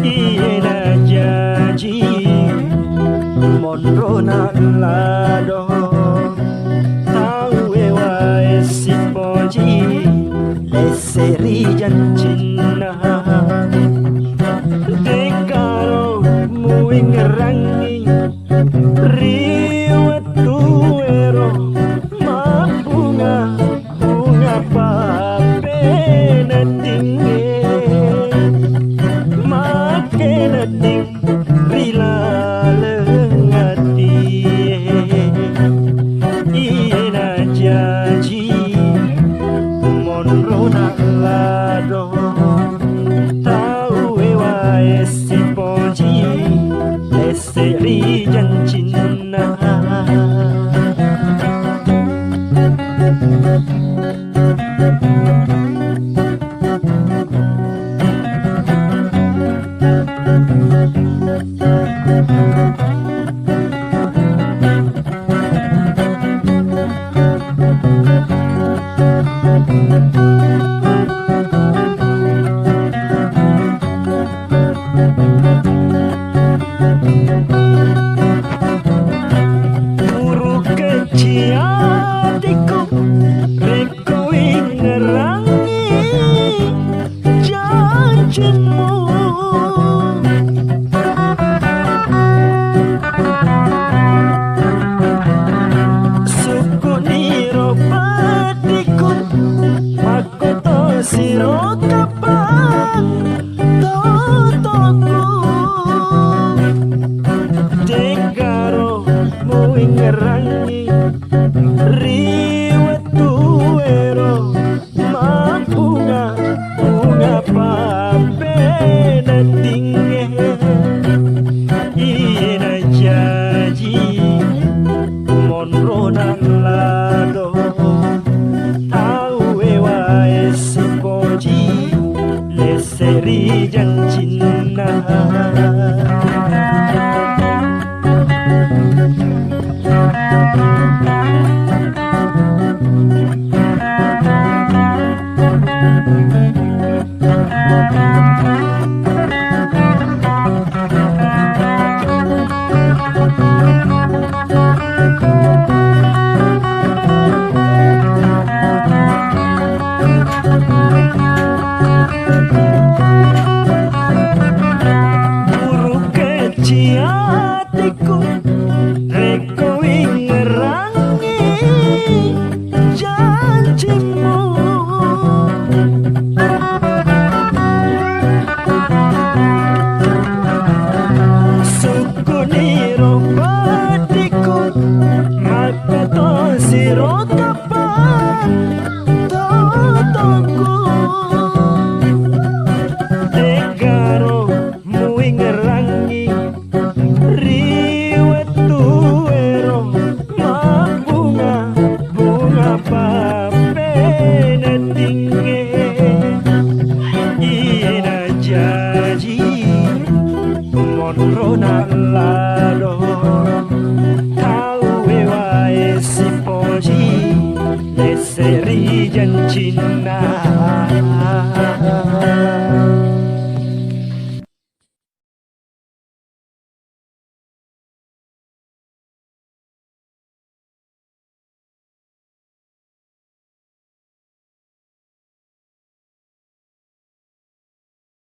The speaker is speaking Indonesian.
Iena janji mondrona lado tahu wae si poji leseri janjina dekaro muing rangi riwet tuero bunga pape na tinggi makena ting rila lengati iena janji monrona lado tahu wae si poji leseri janjina Guru kecil hatiku reko ngerangi janjimu suku niro patiku makoto siro kapan totoku dekaro muing ngerangi riwet tuero bunga pape na tinggi iena janji monrona lado tahu wae si poji leseri janjina Guru kecil hatiku reko ngerangi janjimu suku niro patiku makoto siro kapan totoku